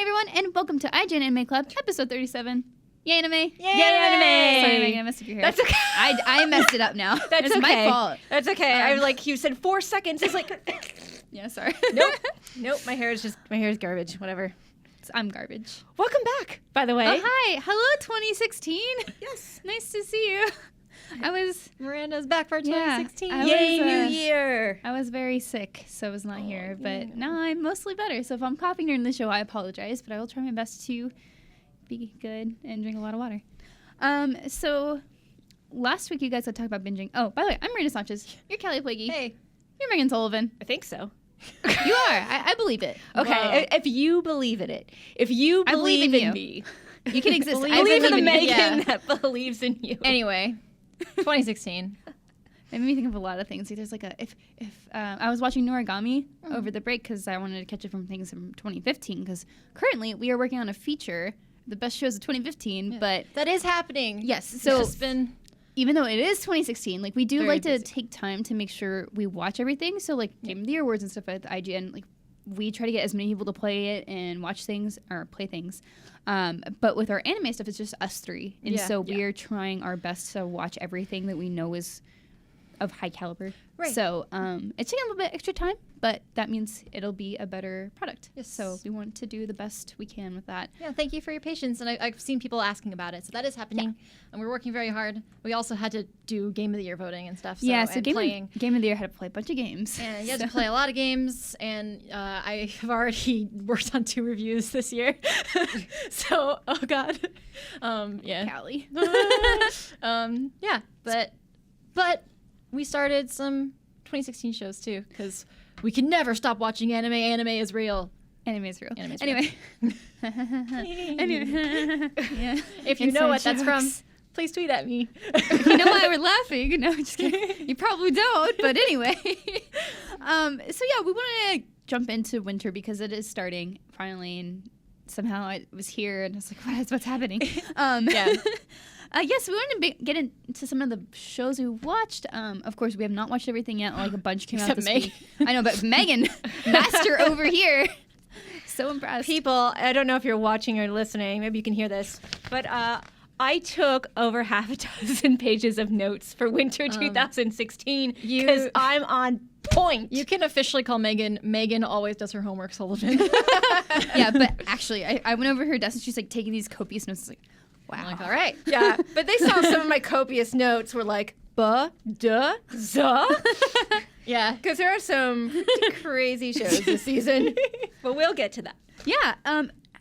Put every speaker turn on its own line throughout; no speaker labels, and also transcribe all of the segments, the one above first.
everyone, and welcome to IGN Anime Club, episode 37. Yay, anime! Yay,
anime!
Sorry, Megan, I messed up your hair.
That's okay.
I messed it up now.
That's
it's
okay.
my fault.
That's okay. I was like, you said 4 seconds. It's like,
Yeah, sorry.
nope. My hair is garbage. Whatever.
I'm garbage.
Welcome back, by the way.
Oh, hi. Hello, 2016.
Yes.
Nice to see you.
Miranda's back for
Yeah,
2016.
I
Yay,
was,
New Year.
I was very sick, so I was not here. But now I'm mostly better. So if I'm coughing during the show, I apologize. But I will try my best to be good and drink a lot of water. So last week you guys had talked about binging. Oh, by the way, I'm Marina Sanchez. You're Kelly Plaguey.
Hey.
You're Megan Sullivan.
I think so.
You are. I believe it.
Okay, if you believe in it. If you believe
in you.
me.
You can exist.
Believe
I believe
in
in
Megan
you.
that believes in you.
Anyway, 2016.
It made me think of a lot of things. Like there's like if I was watching Noragami over the break because I wanted to catch up from things from 2015 because currently we are working on a feature, the best shows of 2015, but
That is happening.
yes,
It's
so
just been
even though it is 2016, like we do
Very
like to
busy.
take time to make sure we watch everything. So like Game of the Year awards and stuff at the IGN, like we try to get as many people to play it and watch things or play things. But with our anime stuff, it's just us three, and
Yeah.
so we are trying our best to watch everything that we know is of high caliber.
Right.
So it's taking a little bit extra time, but that means it'll be a better product.
Yes.
So we want to do the best we can with that.
Yeah, thank you for your patience. And I've seen people asking about it. So that is happening. And we're working very hard. We also had to do Game of the Year voting and stuff. So,
Yeah. So
and playing.
Game of the Year had to play a bunch of games.
And you had to play a lot of games. And I have already worked on 2 reviews this year. So, oh God. Yeah.
Callie.
Yeah. But we started some 2016 shows too. Because we can never stop watching anime. Anime is real.
Anime is real.
Anime is
anyway. Anyway. Yeah.
If you know
Inside
what that's from,
jokes.
please tweet at me.
You know why we're laughing? No, just kidding. You probably don't, but anyway. So yeah, we want to jump into winter because it is starting finally, and somehow I was here and I was like, what's happening?
Yeah.
Yes, we wanted to get into some of the shows we watched. Of course, we have not watched everything yet. Like a bunch came out
Except
this
Meg.
week. I know, but Megan, master over here. So impressed.
People, I don't know if you're watching or listening. Maybe you can hear this. But I took over half a dozen pages of notes for winter 2016 because I'm on point.
You can officially call Megan. Megan always does her homework, Sullivan.
Yeah, but actually, I went over her desk and she's like taking these copious notes. Like, wow.
I'm like, all right.
Yeah, but they saw some of my copious notes were like, duh, zuh.
Yeah.
Because there are some pretty crazy shows this season. But we'll get to that.
Yeah.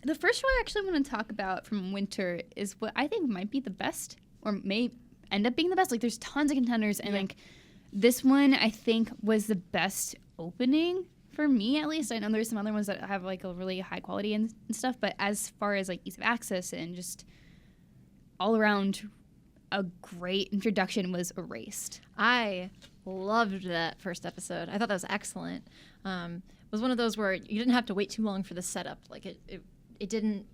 The first show I actually want to talk about from winter is what I think might be the best, or may end up being the best. Like, there's tons of contenders, and like this one I think was the best opening for me, at least. I know there's some other ones that have like a really high quality and stuff, but as far as like ease of access and just all around a great introduction was Erased.
I loved that first episode. I thought that was excellent. It was one of those where you didn't have to wait too long for the setup. Like it didn't.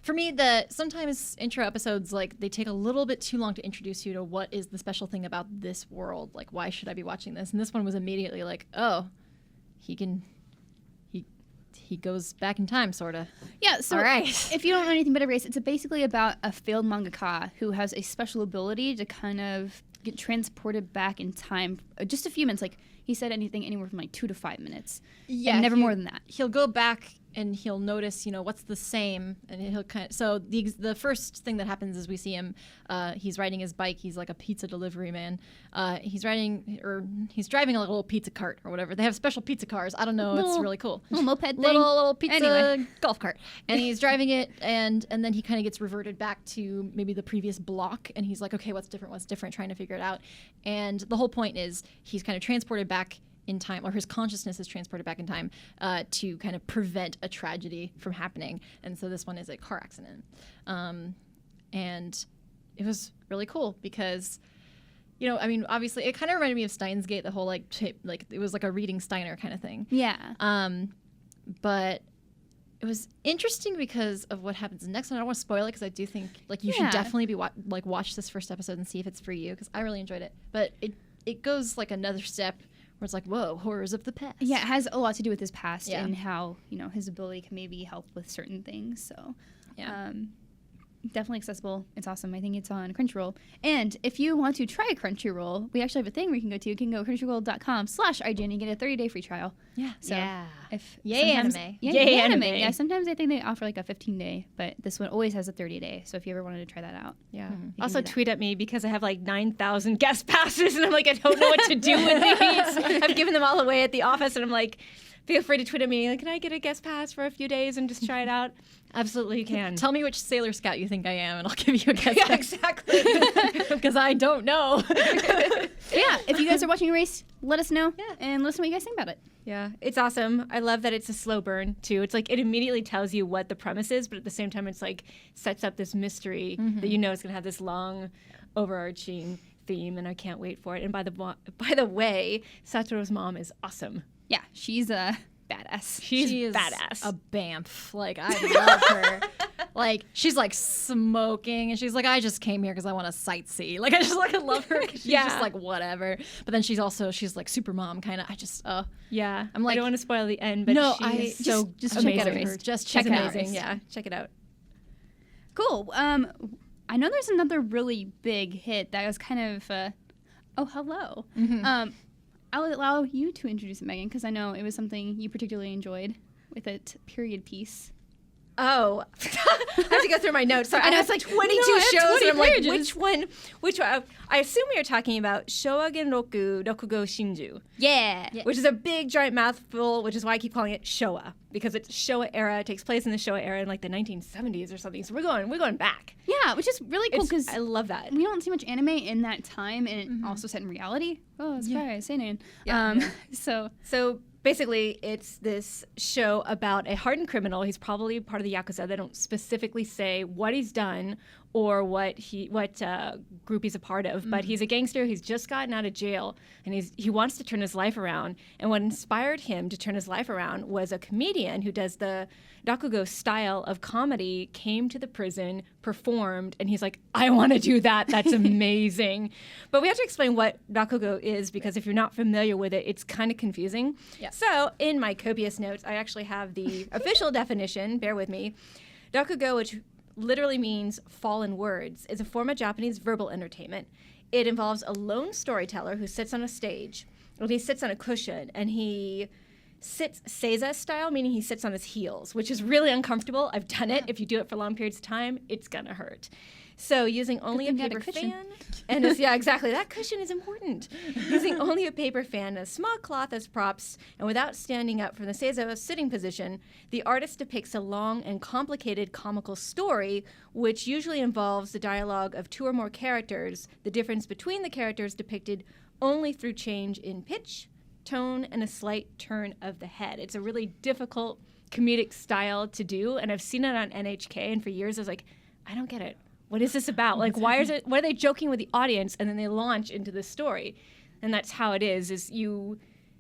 For me, sometimes intro episodes, like, they take a little bit too long to introduce you to what is the special thing about this world. Like, why should I be watching this? And this one was immediately like, oh, he goes back in time, sort of.
Yeah, so
All right.
if you don't know anything about Erased, it's basically about a failed mangaka who has a special ability to kind of get transported back in time just a few minutes. Like, he said anything anywhere from like 2 to 5 minutes.
Yeah,
and never more than that.
He'll go back and he'll notice, what's the same, and he'll kind of. So the first thing that happens is we see him. He's riding his bike. He's like a pizza delivery man. He's driving a little pizza cart or whatever. They have special pizza cars. I don't know. It's really cool.
Little moped thing.
Little pizza
Anyway.
golf cart, and he's driving it, and then he kind of gets reverted back to maybe the previous block, and he's like, okay, what's different, trying to figure it out. And the whole point is he's kind of transported back in time, or his consciousness is transported back in time to kind of prevent a tragedy from happening. And so this one is a car accident, and it was really cool because obviously it kind of reminded me of Steins Gate, the whole like it was like a reading Steiner kind of thing.
Yeah.
But it was interesting because of what happens next. And I don't want to spoil it because I do think like you should definitely be watch this first episode and see if it's for you, because I really enjoyed it. But it goes like another step where it's like, whoa, horrors of the past.
Yeah, it has a lot to do with his past
Yeah.
and how, his ability can maybe help with certain things. So,
Yeah.
Definitely accessible. It's awesome. I think it's on Crunchyroll. And if you want to try Crunchyroll, we actually have a thing where you can go to. You can go crunchyroll.com/IGN. You get a 30-day free trial.
Yeah.
So
Yeah.
if
Yay,
sometimes-
anime.
Yeah,
Yay,
yay, anime.
anime.
Yeah, sometimes I think they offer like a 15-day, but this one always has a 30-day. So if you ever wanted to try that out.
Yeah.
can
Also
do that.
tweet at me because I have like 9,000 guest passes and I'm like, I don't know what to do with these. I've given them all away at the office and I'm like, feel free to tweet at me. Like, can I get a guest pass for a few days and just try it out? Absolutely, you can.
Tell me which Sailor Scout you think I am, and I'll give you a guess.
Yeah, exactly.
Because I don't know.
Yeah, if you guys are watching a race, let us know.
Yeah.
And let us know what you guys think about it.
Yeah, it's awesome. I love that it's a slow burn too. It's like it immediately tells you what the premise is, but at the same time, it's like sets up this mystery that you know is going to have this long, overarching theme, and I can't wait for it. And by the way, Satoru's mom is awesome.
Yeah, she's a badass.
She's
is
badass.
a bamf. Like, I love her. Like, she's like smoking, and she's like, I just came here because I want to sightsee. Like, I just like love her. 'Cause she's
Yeah.
just like whatever. But then she's like super mom kind of.
Yeah,
I'm like-
I don't want to spoil the end, but
No,
she's so
just
amazing.
check out Erase.
Just
She's
check it out.
amazing.
Erase.
Yeah, check it out.
Cool. I know there's another really big hit that was kind of, oh, hello. I'll allow you to introduce it, Megan, because I know it was something you particularly enjoyed with a period piece.
Oh, I have to go through my notes. Sorry, I know it's like 22
I have
shows,
20
and I'm like,
pages.
which one? I assume we are talking about Showa Genroku Rakugo Shinju,
Yeah.
which is a big, giant mouthful, which is why I keep calling it Showa, because it's Showa era. It takes place in the Showa era in like the 1970s or something. So we're going back.
Yeah, which is really cool because
I love that.
we don't see much anime in that time, and it also set in reality. Oh, surprise, Seinen.
So basically, it's this show about a hardened criminal. He's probably part of the Yakuza. They don't specifically say what he's done or what group he's a part of, but he's a gangster. He's just gotten out of jail, and he wants to turn his life around. And what inspired him to turn his life around was a comedian who does the Rakugo style of comedy, came to the prison, performed, and he's like, I want to do that. That's amazing. But we have to explain what Rakugo is, because if you're not familiar with it, it's kind of confusing.
Yeah.
So in my copious notes, I actually have the official definition. Bear with me. Rakugo, which literally means fallen words, is a form of Japanese verbal entertainment. It involves a lone storyteller who sits on a stage, or he sits on a cushion, and he sits seiza style, meaning he sits on his heels, which is really uncomfortable. I've done it. If you do it for long periods of time, it's gonna hurt. So using only a
thing you had a
paper
cushion.
fan, and yeah, exactly, that cushion is important. Using only a paper fan and a small cloth as props, and without standing up from the seiza sitting position, the artist depicts a long and complicated comical story, which usually involves the dialogue of two or more characters, the difference between the characters depicted only through change in pitch, tone, and a slight turn of the head. It's a really difficult comedic style to do, and I've seen it on NHK, and for years I was like, I don't get it. What is this about? Like, why are they joking with the audience, and then they launch into the story? And that's how it is you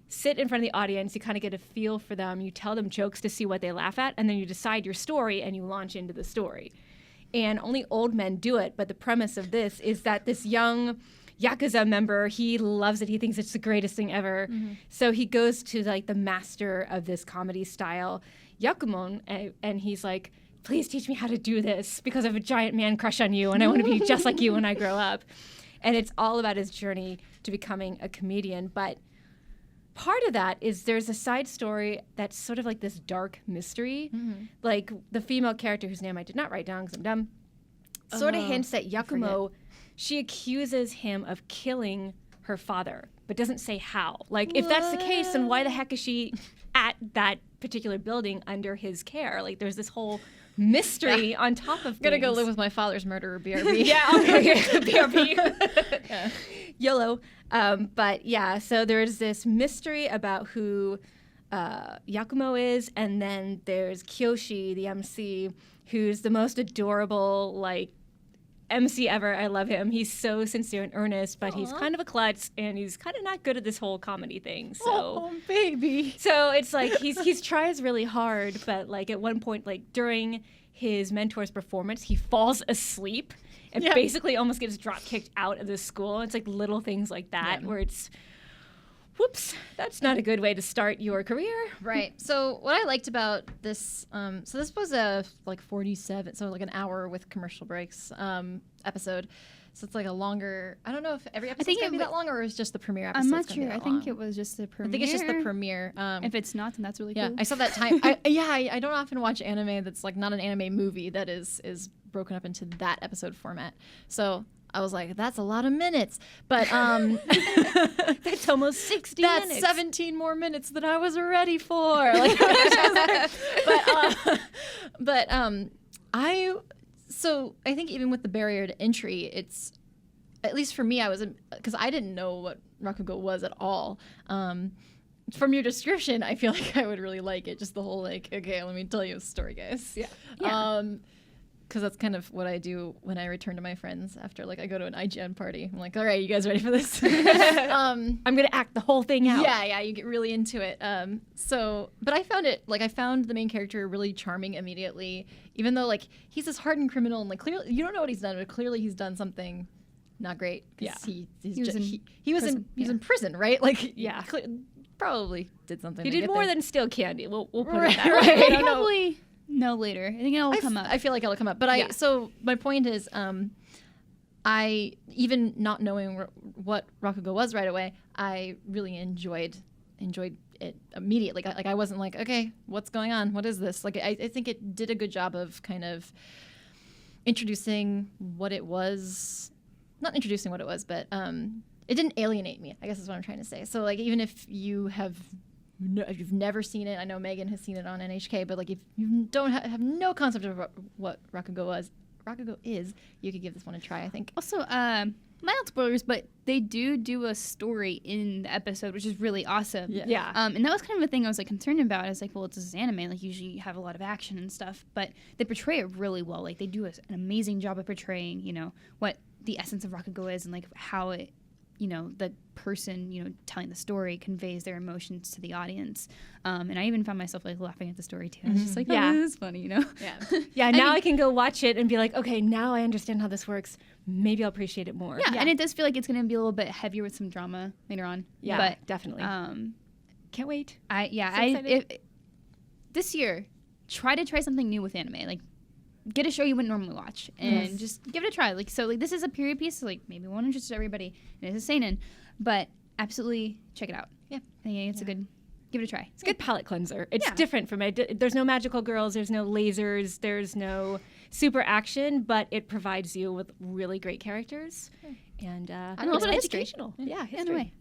sit in front of the audience, you kind of get a feel for them, you tell them jokes to see what they laugh at, and then you decide your story and you launch into the story. And only old men do it, but the premise of this is that this young Yakuza member, he loves it. He thinks it's the greatest thing ever. So he goes to like the master of this comedy style, Yakumon, and he's like, please teach me how to do this because I have a giant man crush on you and I want to be just like you when I grow up. And it's all about his journey to becoming a comedian. But part of that is there's a side story that's sort of like this dark mystery. Like the female character whose name I did not write down because I'm dumb, sort of hints that Yakumo, she accuses him of killing her father, but doesn't say how. Like, if that's the case, then why the heck is she at that particular building under his care? Like, there's this whole mystery on top of things.
I'm gonna go live with my father's murderer, BRB.
Yeah, okay, BRB. YOLO. But yeah, so there's this mystery about who Yakumo is, and then there's Kyoshi, the MC, who's the most adorable, like, MC ever. I love him. He's so sincere and earnest, but he's kind of a klutz, and he's kind of not good at this whole comedy thing. So,
Oh, baby.
so it's like he's tries really hard, but like at one point, like during his mentor's performance, he falls asleep and basically almost gets drop kicked out of the school. It's like little things like that where it's, Whoops, that's not a good way to start your career.
Right. So what I liked about this, so this was a like 47, so like an hour with commercial breaks episode. So it's like a longer. I don't know if every episode's gonna be that long, or it's just the premiere episode.
I'm not sure. I think it was just the premiere.
I think it's just the premiere.
If it's not, then that's really
yeah,
cool.
I saw that time. I don't often watch anime that's like not an anime movie that is broken up into that episode format. So I was like, that's a lot of minutes. But
that's almost 60
that's
minutes.
17 more minutes than I was ready for. Like, so I think even with the barrier to entry, it's, at least for me, I was, because I didn't know what Rakugo was at all. From your description, I feel like I would really like it. Just the whole like, okay, let me tell you a story, guys.
Yeah.
Because that's kind of what I do when I return to my friends after like I go to an IGN party. I'm like, all right, you guys ready for this?
I'm gonna act the whole thing out.
Yeah, you get really into it. But I found the main character really charming immediately, even though like he's this hardened criminal and like clearly you don't know what he's done, but clearly he's done something not great.
Yeah,
he was
prison.
in prison, right? Like
yeah,
probably did something.
He did more than steal candy. We'll put
right,
it that
right.
way.
We'll probably know later. I think it'll come up.
I feel like it'll come up. But so my point is, I, even not knowing what Rakugo was right away, I really enjoyed it immediately. Like I wasn't like, okay, what's going on? What is this? Like I think it did a good job of kind of introducing what it was. Not introducing what it was, but it didn't alienate me, I guess is what I'm trying to say. So like even if you've never seen it, I know Megan has seen it on NHK, but like if you don't have no concept of what Rakugo is, you could give this one a try, I think.
Also, mild spoilers, but they do a story in the episode, which is really awesome.
Yeah.
And that was kind of a thing I was like concerned about. I was like, well, it's this anime. Like usually you have a lot of action and stuff, but they portray it really well. Like they do an amazing job of portraying, you know, what the essence of Rakugo is and like how it, you know, the person, you know, telling the story conveys their emotions to the audience. And I even found myself like laughing at the story too. I was just like, oh,
Yeah.
this is funny, you know?
Yeah. Now I can go watch it and be like, okay, now I understand how this works. Maybe I'll appreciate it more.
Yeah, and it does feel like it's going to be a little bit heavier with some drama later on.
Yeah,
but
definitely. Can't wait.
This year, try something new with anime. Like, get a show you wouldn't normally watch and just give it a try. Like, so like this is a period piece, so like maybe it won't interest everybody, and it's a seinen, but absolutely check it out. Yeah, I think it's a good. Give it a try.
It's a good palate cleanser. It's different from it. There's no magical girls. There's no lasers. There's no super action, but it provides you with really great characters. And
a little bit of history.
educational. Yeah, history.
Anyway,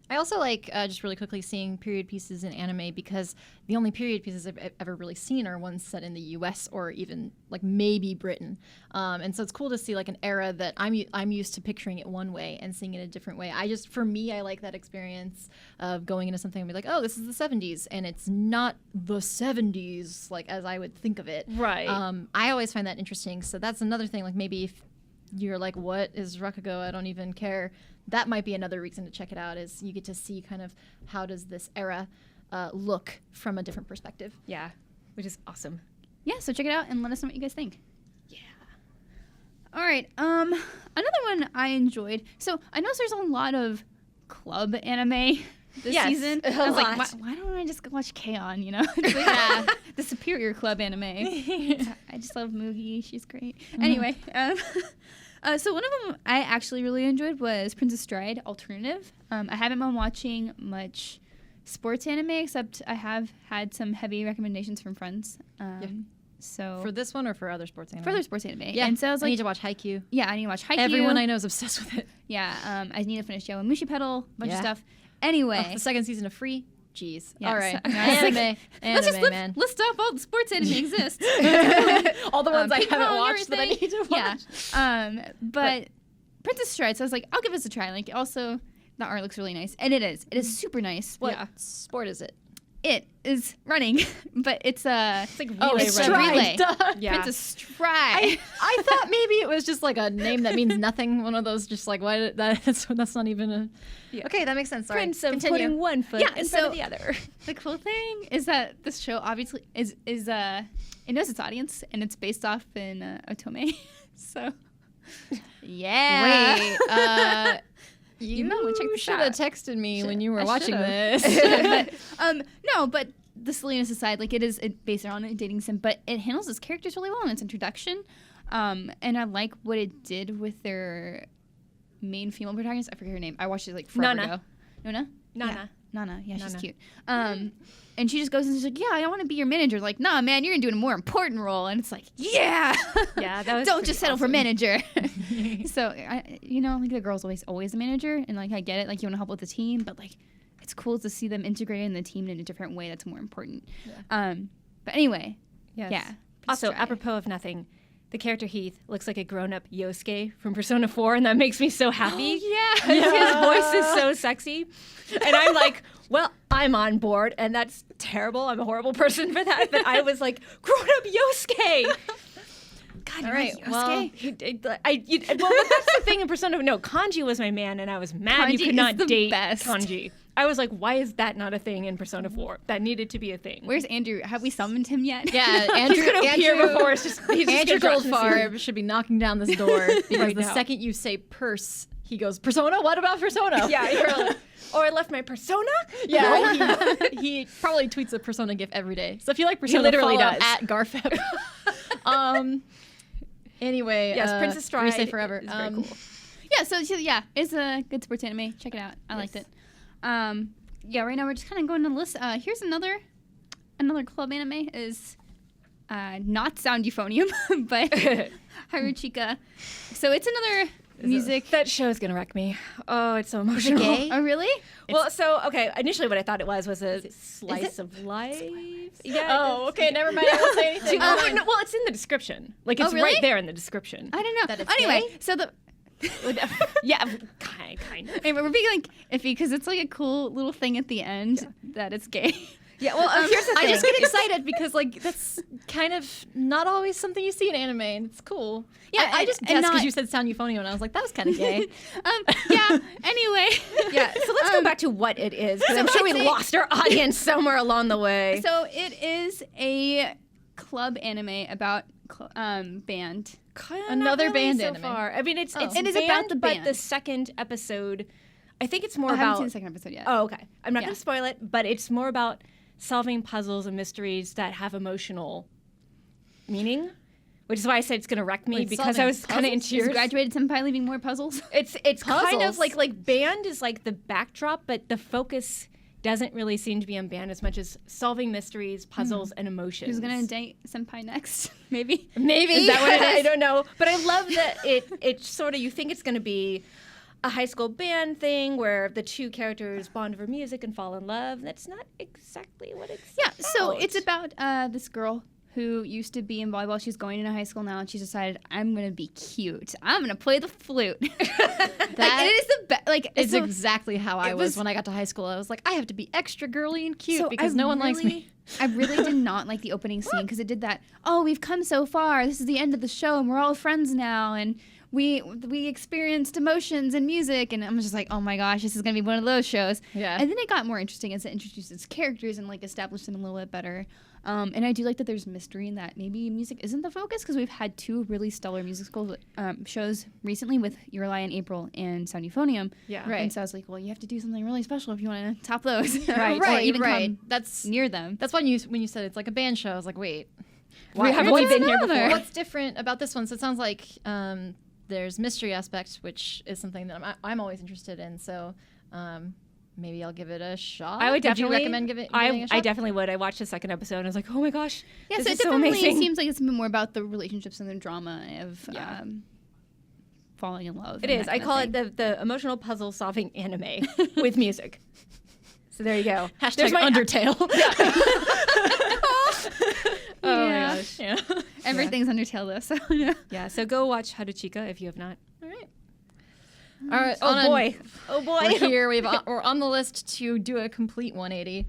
I also like just really quickly seeing period pieces in anime because the only period pieces I've ever really seen are ones set in the U.S. or even like maybe Britain, and so it's cool to see like an era that I'm used to picturing it one way and seeing it a different way. For me, I like that experience of going into something and be like, oh, this is the 70s, and it's not the 70s like as I would think of it.
Right.
I always find that interesting. So that's another thing. Like maybe if you're like, what is Rakugo? I don't even care. That might be another reason to check it out, is you get to see kind of how does this era look from a different perspective.
Yeah, which is awesome.
yeah. So check it out and let us know what you guys think. Yeah. All right. Another one I enjoyed. So I know there's a lot of club anime this season. I was like, why don't I just go watch K-On? You know, it's like, the superior club anime. I just love Mugi. She's great. Anyway. So one of them I actually really enjoyed was Princess Stride Alternative. I haven't been watching much sports anime, except I have had some heavy recommendations from friends. So
For this one or for other sports anime?
For other sports anime.
Yeah.
And so I was
I
like,
need to watch Haikyuu.
yeah, I need to watch Haikyuu.
Everyone I know is obsessed with it.
Yeah, I need to finish Yowamushi Pedal, a bunch of stuff. Anyway.
The second season of Free. Jeez.
Yeah,
all right.
so-
Anime,
Let's just
man.
list off all the sports anime exists.
All the ones I
ping
haven't
pong,
watched that I need to watch.
Yeah. But Princess Stride, so I was like, I'll give this a try. Like, also, the art looks really nice. And it is. It is super nice.
What sport is it?
It is running, but it's
It's like
it's
relay
relay.
Duh.
Yeah.
Princess Stride.
I thought maybe it was just like a name that means nothing. One of those just like, why did that's not even a...
Yeah.
Okay, that makes sense. Sorry.
Prince of
Continue.
putting one foot in front of the other.
The cool thing is that this show obviously is it knows its audience, and it's based off in Otome. So yeah.
Wait.
you might want to check this
should
out.
have texted me when you were
I
watching
should've.
this.
No, but the silliness aside, like it is based on a dating sim, but it handles its characters really well in its introduction. And I like what it did with their main female protagonist. I forget her name. I watched it like forever ago. Nona?
Nana.
Nana. Yeah, she's
Nana.
cute. And she just goes and she's like, yeah, I want to be your manager. Like, nah, man, you're going to do a more important role. And it's like, yeah.
Yeah, that was
Don't
pretty
just settle for
awesome.
manager. So, like the girl's always a manager. And like, I get it. Like, you want to help with the team. But like, it's cool to see them integrated in the team in a different way that's more important.
Yeah.
But anyway,
Yes.
yeah.
Also,
Try.
apropos of nothing, the character Heath looks like a grown-up Yosuke from Persona 4, and that makes me so happy.
Yeah.
His voice is so sexy. And I'm like, well, I'm on board, and that's terrible. I'm a horrible person for that. But I was like, grown-up Yosuke. God,
All right,
Yosuke.
well-
Well, that's the thing in Persona. No, Kanji was my man, and I was mad you
Kanji
could not
is the
date
best.
Kanji. I was like, why is that not a thing in Persona 4? That needed to be a thing.
Where's Andrew? Have we summoned him yet?
Yeah,
He's
Andrew,
gonna appear before us. He's just
Andrew
gonna drop in the scene.
Goldfarb should be knocking down this door because
Right
the
now.
second you say purse, he goes, Persona? What about Persona?
Yeah, you're like, or I left my Persona?
Yeah, he probably tweets a Persona gif every day. So if you like Persona,
literally
follow
does.
at Garfep. Anyway,
Yes, Princess Stride
Resay Forever.
is very cool.
Yeah, so yeah, it's a good sports anime. Check it out. I liked it. Yeah, right now we're just kind of going to the list. Here's another club anime is not Sound Euphonium, but Haruchika. So it's another music.
That show's gonna wreck me. Oh, it's so emotional.
gay?
Oh, really?
Well, so okay. Initially, what I thought it was a slice of life. Yeah.
Oh, okay, never mind. I won't say anything.
Well, it's in the description. Like it's
Oh, really?
right there in the description.
I don't know.
That it's
Anyway,
gay?
so the.
Yeah, kind of.
Anyway, we're being like iffy because it's like a cool little thing at the end that it's gay.
Yeah. Well, here's the thing.
I just get excited because like that's kind of not always something you see in anime, and it's cool.
Yeah,
I just
and
guessed because
not-
you said Sound Euphonium, and I was like, that was kind of gay.
Yeah. Anyway.
Yeah. So let's go back to what it is, because I'm sure we
it's a-
lost our audience somewhere along the way.
So it is a club anime about band.
Another
Not really
band
so
anime.
far. I mean, it's
Oh.
it's
It is
band,
about the
but
band.
the second episode, I think it's more
I haven't
about.
seen the second episode yet.
Oh, okay. I'm not
Yeah.
going to spoil it, but it's more about solving puzzles and mysteries that have emotional meaning, which is why I said it's going to wreck me
Wait,
because I
solving
was kind of in
puzzles?
Is
tears.
graduated senpai leaving more puzzles?
It's kind of
Puzzles?
like band is like the backdrop, but the focus doesn't really seem to be on band as much as solving mysteries, puzzles, and emotions.
Who's gonna date senpai next? Maybe.
Maybe.
Is that what it is?
I don't know. But I love that it sort of, you think it's going to be a high school band thing where the two characters bond over music and fall in love. That's not exactly what it's
Yeah.
about.
So it's about this girl who used to be in volleyball. She's going into high school now, and she's decided, I'm gonna be cute. I'm gonna play the flute. Like, it is the best. Like
It's
so-
exactly how I was
was-
when I got to high school. I was like, I have to be extra girly and cute
So
because
I
no one likes me.
I really did not like the opening scene because it did that. Oh, we've come so far. This is the end of the show, and we're all friends now, and we experienced emotions and music, and I'm just like, oh my gosh, this is gonna be one of those shows.
Yeah.
And then it got more interesting as it introduced its characters and like established them a little bit better. And I do like that there's mystery in that maybe music isn't the focus because we've had two really stellar musical shows recently with Your Lie in April and Sound Euphonium.
Yeah.
Right.
And so I was like, well, you have to do something really special if you want to top those.
Right.
Or even come
That's
near them.
that's when you said it's like a band show. I was like, wait,
Haven't we been here
another?
before?
What's different about this one? So it sounds like there's mystery aspect, which is something that I'm always interested in. So maybe I'll give it a shot.
I would definitely
you recommend giving a
I
shot?
definitely would. I watched the second episode and I was like, oh my gosh,
Yeah,
this
so
is
it
so
definitely
amazing.
seems like it's been more about the relationships and the drama of
Yeah.
falling in love.
It
and
is.
that
I
kind of
call
thing.
it the emotional puzzle solving anime with music. So there you go.
Hashtag
There's my
Undertale.
Oh
Yeah.
my gosh.
Yeah.
Everything's Undertale though, so yeah.
Yeah. So go watch Haruchika if you have not.
All right. All right.
Oh boy. Oh boy.
We're here. We're on the list to do a complete 180.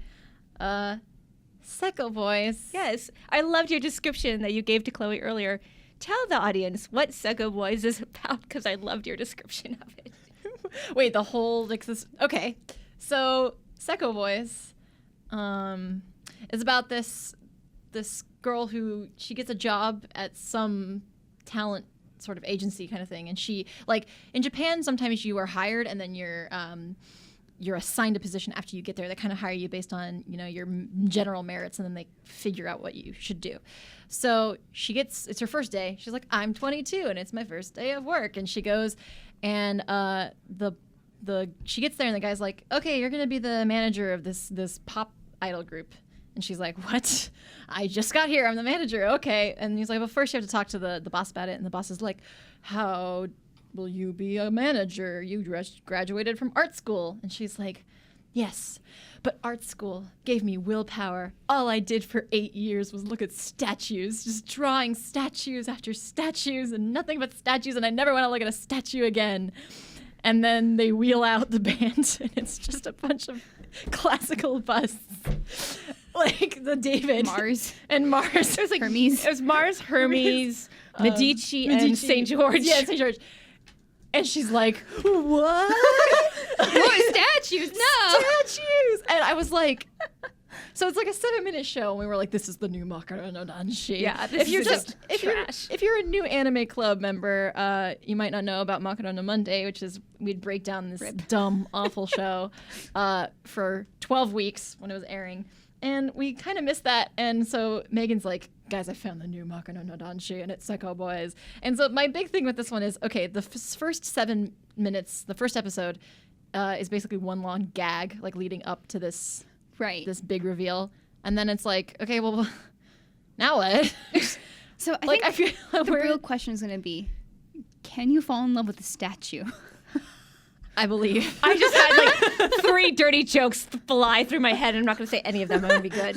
Sekko Boys.
Yes, I loved your description that you gave to Chloe earlier. Tell the audience what Sekko Boys is about because I loved your description of it.
Wait, the whole like this. Okay, so Sekko Boys, is about this girl who she gets a job at some talent sort of agency kind of thing. And she, like, in Japan, sometimes you are hired and then you're assigned a position after you get there. They kind of hire you based on, your general merits, and then they figure out what you should do. So it's her first day. She's like, I'm 22 and it's my first day of work. And she goes and she gets there and the guy's like, okay, you're going to be the manager of this pop idol group. And she's like, what? I just got here. I'm the manager. Okay. And he's like, well, first you have to talk to the boss about it. And the boss is like, how will you be a manager? You graduated from art school. And she's like, yes, but art school gave me willpower. All I did for 8 years was look at statues, just drawing statues after statues and nothing but statues. And I never want to look at a statue again. And then they wheel out the band, and it's just a bunch of classical busts. Like the David.
Mars.
And Mars.
It was like
Hermes.
It was Mars, Hermes, Medici, and St. George.
Yeah, St. George. And she's like, what?
More statues? No.
Statues! And I was like, so it's like a 7-minute show, and we were like, this is the new Makarano no Danshi.
Yeah, this is just trash.
If you're a new Anime Club member, you might not know about Makarano Monday, which is we'd break down this dumb, awful show for 12 weeks when it was airing. And we kind of missed that. And so Megan's like, guys, I found the new Makarano no Danshi, and it's Sekko Boys. And so my big thing with this one is, okay, the first 7 minutes, the first episode, is basically one long gag, like leading up to this big reveal. And then it's like, okay, well, now what?
So I
like,
think the real question is going to be, can you fall in love with a statue?
I believe.
I just had like 3 dirty jokes fly through my head, and I'm not going to say any of them. I'm going to be good.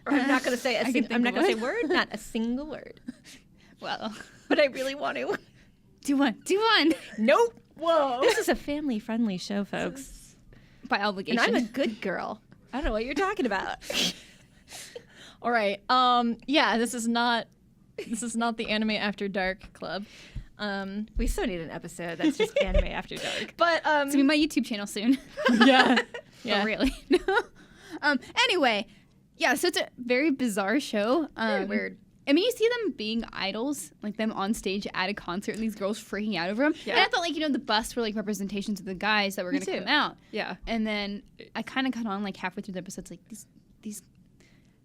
Or I'm not going to say I'm not going to say word, not a single word.
Well,
but I really want to.
Do one.
Nope.
Whoa.
This is a family-friendly show, folks.
By obligation.
And I'm a good girl. I don't know what you're talking about.
All right. Yeah, this is not the Anime After Dark Club.
We still need an episode that's just Anime After Dark.
But
It's going to be my YouTube channel soon.
yeah.
But really. Anyway, yeah, so it's a very bizarre show.
Very weird.
I mean, you see them being idols, like them on stage at a concert, and these girls freaking out over them.
Yeah.
And I thought, like, the busts were like representations of the guys that were going to come out.
Yeah.
And then I kind of got on like halfway through the episodes, like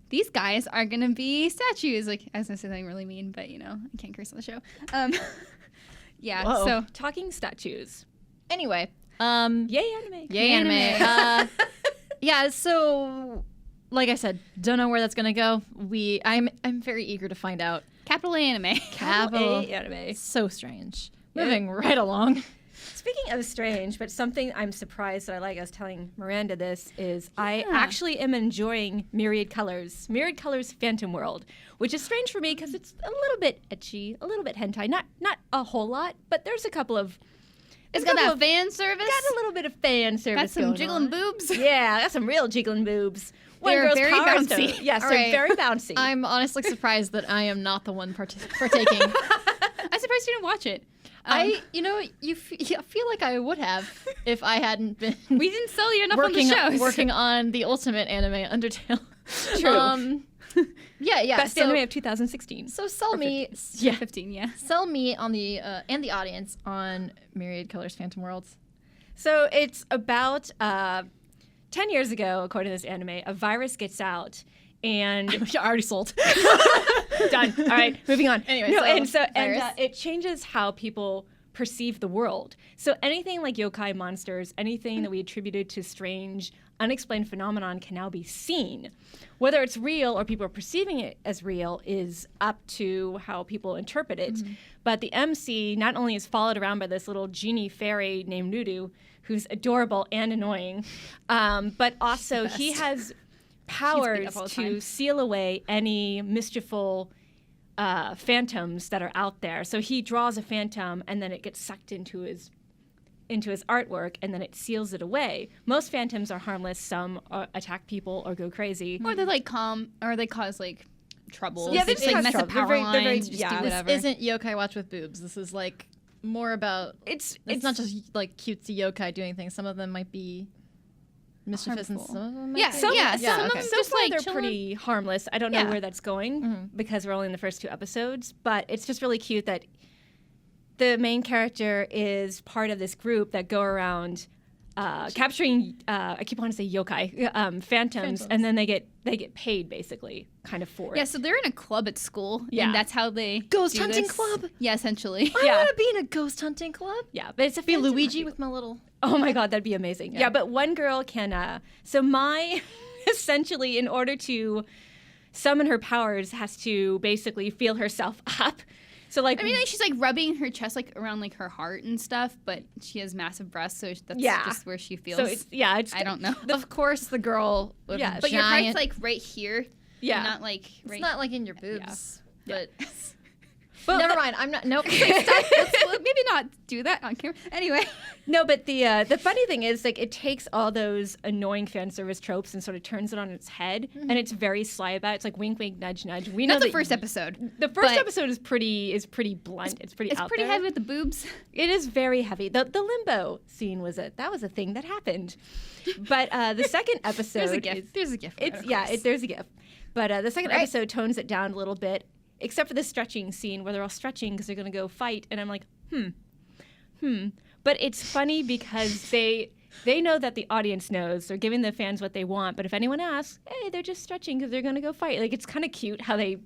these guys are going to be statues. Like, I was going to say something really mean, but I can't curse on the show. Yeah.
Whoa.
So
Talking statues.
Anyway.
Yay anime.
Yay anime. Yeah. So, like I said, don't know where that's gonna go. I'm very eager to find out.
capital A anime.
Capital A anime.
So strange. Moving right along.
Speaking of strange, but something I'm surprised that I like, I was telling Miranda this, is I actually am enjoying Myriad Colors Phantom World, which is strange for me because it's a little bit ecchi, a little bit hentai, not a whole lot, but there's a couple of...
It's got that fan service.
Got a little bit of fan service.
Got some
going
jiggling
on.
boobs.
Yeah, got some real jiggling boobs.
They're very bouncy.
Yes,
All
they're
right.
very bouncy.
I'm honestly surprised that I am not the one partaking.
I'm surprised you didn't watch it.
I feel like I would have if I hadn't been
We didn't sell you enough on the shows.
working on the ultimate anime, Undertale.
True.
Yeah.
Best
so,
anime of 2010.
So sell me,
15, yeah.
sell me on the and the audience on Myriad Colors Phantom Worlds.
So it's about 10 years ago, according to this anime, a virus gets out and
Already sold.
done. All right, moving on.
Anyway,
and it changes how people perceive the world. So anything like yokai monsters, anything that we attributed to strange, unexplained phenomenon can now be seen. Whether it's real or people are perceiving it as real is up to how people interpret it.
Mm-hmm.
But the MC not only is followed around by this little genie fairy named Nudu, who's adorable and annoying, but also he has powers
all the
to
time.
seal away any mischieful phantoms that are out there. So he draws a phantom and then it gets sucked into his artwork and then it seals it away. Most phantoms are harmless. Some attack people or go crazy.
Or they like or they cause like trouble.
Yeah,
they
they
just like
cause
mess
trouble.
up power
They're very-
lines, just
yeah.
do
This
whatever.
This isn't yokai watch with boobs. This is like more about. It's not just like cutesy yokai doing things. Some of them might be mischievous, and
Harmful.
some of them might
Yeah,
be.
some of them
okay.
So
just
far
like
they're
chilling.
pretty harmless. I don't know
Yeah.
where that's going because we're only in the first 2 episodes, but it's just really cute that the main character is part of this group that go around capturing. I keep wanting to say yokai, phantoms, and then they get paid basically, kind of for it.
Yeah, so they're in a club at school,
Yeah.
and that's how they
Ghost
do
hunting
this.
club?
Yeah, essentially.
I want to be in a ghost hunting club.
Yeah, but it's a
Be
phantom
Luigi
hunting.
with my little.
Oh my god, that'd be amazing. Yeah, but one girl can. So my essentially, in order to summon her powers, has to basically feel herself up. So like,
I mean, like, she's like rubbing her chest like around like her heart and stuff, but she has massive breasts, so that's just where she feels.
so it's
I don't know.
Of course, the girl with
Yeah,
But your heart's
giant.
like right here.
Yeah.
Not like
It's
right.
not like in your boobs, but.
Well,
Never mind. I'm not. Nope.
Let's maybe not do that on camera. Anyway.
No, but the funny thing is, like, it takes all those annoying fan service tropes and sort of turns it on its head, and it's very sly about it. It's like wink, wink, nudge, nudge. We know
That's the
that
first episode.
The first
but
episode is pretty blunt. It's pretty
It's
out
pretty
there.
heavy with the boobs.
It is very heavy. The limbo scene was a thing that happened. But the second episode
There's a gift. There's a gift.
there's a gift. But the second episode tones it down a little bit, except for the stretching scene where they're all stretching because they're going to go fight. And I'm like, But it's funny because they know that the audience knows. They're giving the fans what they want. But if anyone asks, hey, they're just stretching because they're going to go fight. Like, it's kind of cute how they,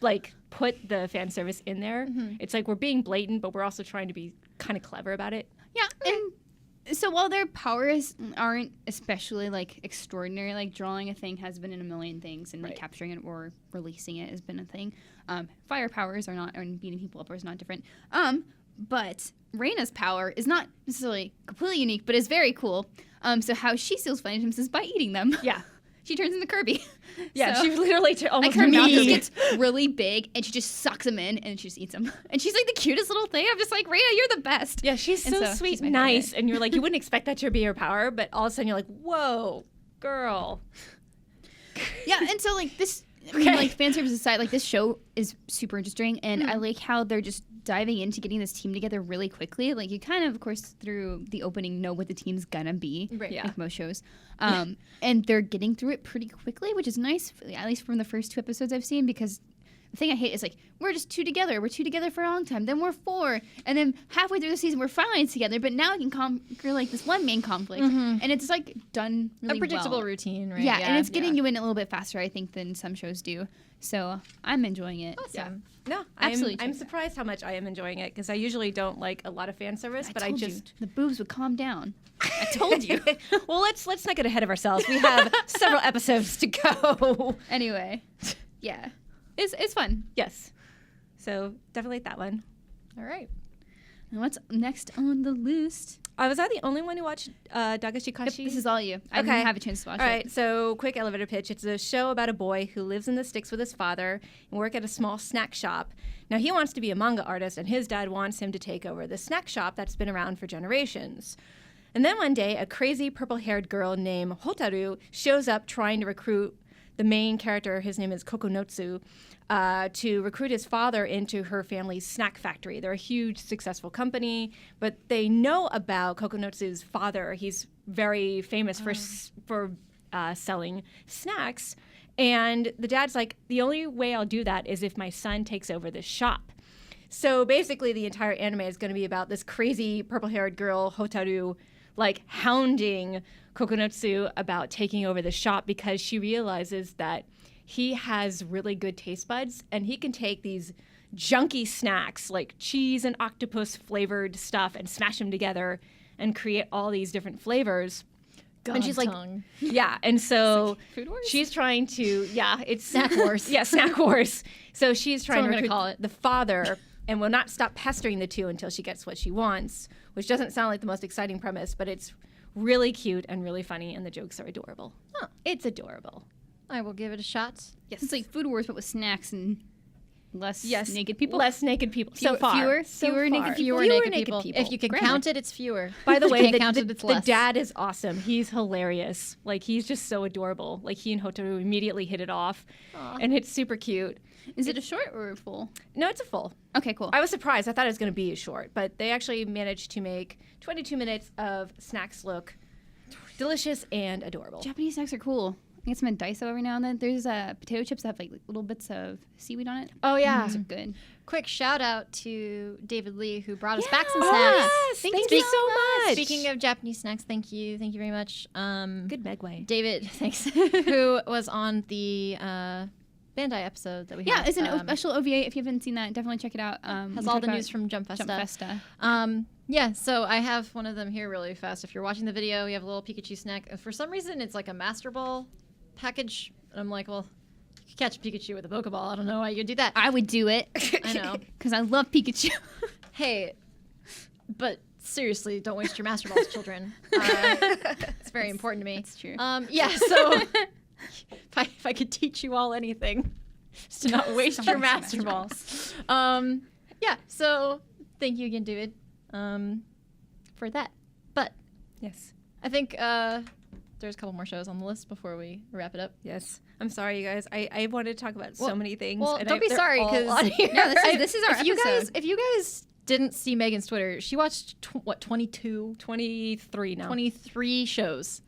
like, put the fan service in there. It's like we're being blatant, but we're also trying to be kind of clever about it.
Yeah, and so while their powers aren't especially like extraordinary, like drawing a thing has been in a million things, and like capturing it or releasing it has been a thing. Fire powers are not, and beating people up is not different. But Reina's power is not necessarily completely unique, but is very cool. So how she steals phantoms is by eating them.
Yeah.
She turns into Kirby.
Yeah,
So-
she literally almost
Like her mouth just
me.
gets really big, and she just sucks them in, and she just eats them. And she's like the cutest little thing. I'm just like, Reina, you're the best.
Yeah, she's
And
so
so
sweet
she's my
and nice.
favorite.
And you're like, you wouldn't expect that to be her power, but all of a sudden you're like, whoa, girl.
Yeah, and so like this, I mean,
Okay.
like fan service aside, like this show is super interesting, and I like how they're just diving into getting this team together really quickly. Like you kind of course, through the opening, know what the team's gonna be,
Right.
Yeah.
like most shows, and they're getting through it pretty quickly, which is nice, at least from the first 2 episodes I've seen, because. The thing I hate is like we're just 2 together. We're 2 together for a long time. Then we're 4, and then halfway through the season we're finally together. But now we can conquer like this one main conflict, and it's like done really
A predictable
well.
routine, right?
Yeah, and it's getting you in a little bit faster, I think, than some shows do. So I'm enjoying it.
Awesome.
No,
Absolutely
I'm
check it
surprised how much I am enjoying it because I usually don't like a lot of fan service, but I
told
just.
you, the boobs would calm down. I told you.
Well, let's not get ahead of ourselves. We have several episodes to go.
Anyway, yeah, it's fun.
Yes. So definitely like that one.
All right.
And what's next on the list?
Was I the only one who watched Dagashikashi?
This is all you. I didn't have a chance to watch
All
it.
right, so quick elevator pitch. It's a show about a boy who lives in the sticks with his father and work at a small snack shop. Now, he wants to be a manga artist, and his dad wants him to take over the snack shop that's been around for generations. And then one day, a crazy purple-haired girl named Hotaru shows up trying to recruit the main character, his name is Kokonotsu, to recruit his father into her family's snack factory. They're a huge, successful company, but they know about Kokonotsu's father. He's very famous for selling snacks. And the dad's like, the only way I'll do that is if my son takes over this shop. So basically, the entire anime is going to be about this crazy purple-haired girl, Hotaru, like hounding Kokonotsu about taking over the shop because she realizes that he has really good taste buds and he can take these junky snacks like cheese and octopus flavored stuff and smash them together and create all these different flavors. And she's like,
tongue.
yeah. And so
Food Wars?
she's trying to, it's
Snack Wars.
Yeah, Snack Wars. So she's trying
what
to
I'm gonna
recruit
call it.
the father and will not stop pestering the two until she gets what she wants, which doesn't sound like the most exciting premise, but it's really cute and really funny, and the jokes are adorable.
Huh.
It's adorable.
I will give it a shot.
Yes. It's like Food Wars, but with snacks and less
Yes,
naked people.
Less naked people. So
Fewer-
far.
fewer-
So
fewer naked
far.
people?
Fewer naked people.
people.
If you can
Great.
count it, it's fewer.
By the
If you
way,
can't
the,
count it, it's
the
less.
dad is awesome. He's hilarious. Like, he's just so adorable. Like, he and Hotaru immediately hit it off, and it's super cute.
Is it a short or a full?
No, it's a full.
Okay, cool.
I was surprised. I thought it was going to be short, but they actually managed to make 22 minutes of snacks look delicious and adorable.
Japanese snacks are cool. get some Daiso every now and then. There's potato chips that have like little bits of seaweed on it.
Oh yeah.
Those are good.
Quick shout out to David Lee who brought us back some
Oh,
snacks.
yes. Thank you so much.
Speaking of Japanese snacks, thank you very much.
Good Megway.
David, thanks, who was on the Bandai episode that we had.
Yeah, it's an special OVA. If you haven't seen that, definitely check it out.
Has
we
all
talked
the
about
news from Jump Festa.
Jump Festa.
Yeah, so I have one of them here really fast. If you're watching the video, you have a little Pikachu snack. For some reason, it's like a Master Ball package. And I'm like, well, you could catch Pikachu with a Pokeball. I don't know why you'd do that.
I would do it.
I know.
Because I love Pikachu.
Hey, but seriously, don't waste your Master Balls, children. It's very important to me.
That's true.
Yeah, so if I could teach you all anything, it's to not waste your Master Balls. Yeah, so thank you again, David, for that. But
Yes.
I think there's a couple more shows on the list before we wrap it up.
Yes. I'm sorry, you guys. I wanted to talk about so many things.
Well,
and
don't be
they're
sorry
all
because
on here.
No, this is our episode.
If you guys didn't see Megan's Twitter, she watched 22,
23 now.
23 shows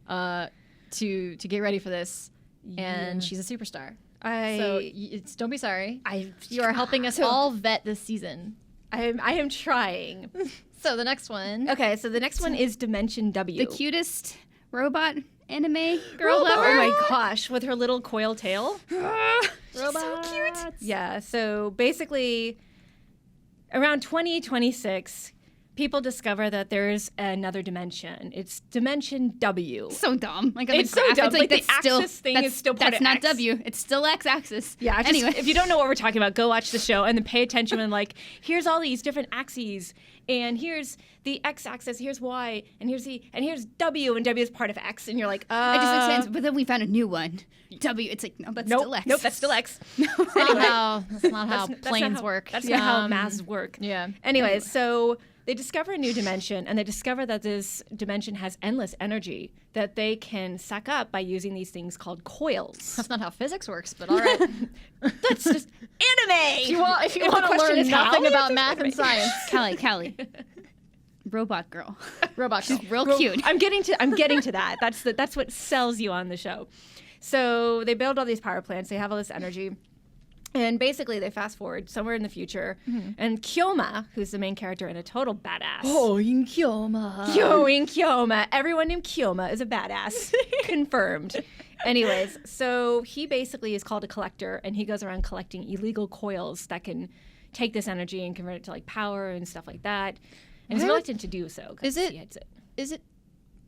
to get ready for this, and
Yeah.
she's a superstar.
I
Don't be sorry.
I
You are helping us all vet this season.
I am trying.
So the next one.
Okay, so the next one is Dimension W.
The cutest robot anime girl
Oh
ever.
my gosh, with her little coil tail.
Robots.
So cute.
Yeah, so basically around 2026, people discover that there's another dimension. It's Dimension W.
So dumb. Like on
It's
the
so
graph,
dumb.
It's
Like, the
that's still,
axis thing
that's,
is still part
that's
of
not
X.
W. It's still X-axis.
Yeah, just,
Anyway.
if you don't know what we're talking about, go watch the show and then pay attention and like, here's all these different axes, and here's the X-axis, here's Y, and here's W, and W is part of X, and you're like,
It just makes sense. But then we found a new one. W. It's like, no, that's
nope,
still X.
nope, that's still X.
That's not how
That's
planes
not how-
work.
That's not how maths work.
Yeah.
Anyways, so they discover a new dimension, and they discover that this dimension has endless energy that they can suck up by using these things called coils.
That's not how physics works, but all right.
That's just anime.
If you want
the
to
question
learn
is how,
nothing about
it's
math and
anime.
science,
Callie. Robot girl.
robot girl.
Real cute.
I'm getting to that. That's what sells you on the show. So they build all these power plants. They have all this energy. And basically, they fast forward somewhere in the future, and Kyoma, who's the main character and a total badass.
in Kyoma.
Kyoma. Everyone named Kyoma is a badass. Confirmed. Anyways, so he basically is called a collector, and he goes around collecting illegal coils that can take this energy and convert it to like power and stuff like that. And he's
What?
reluctant to do so. 'Cause
Is it-
he hates it?
Is it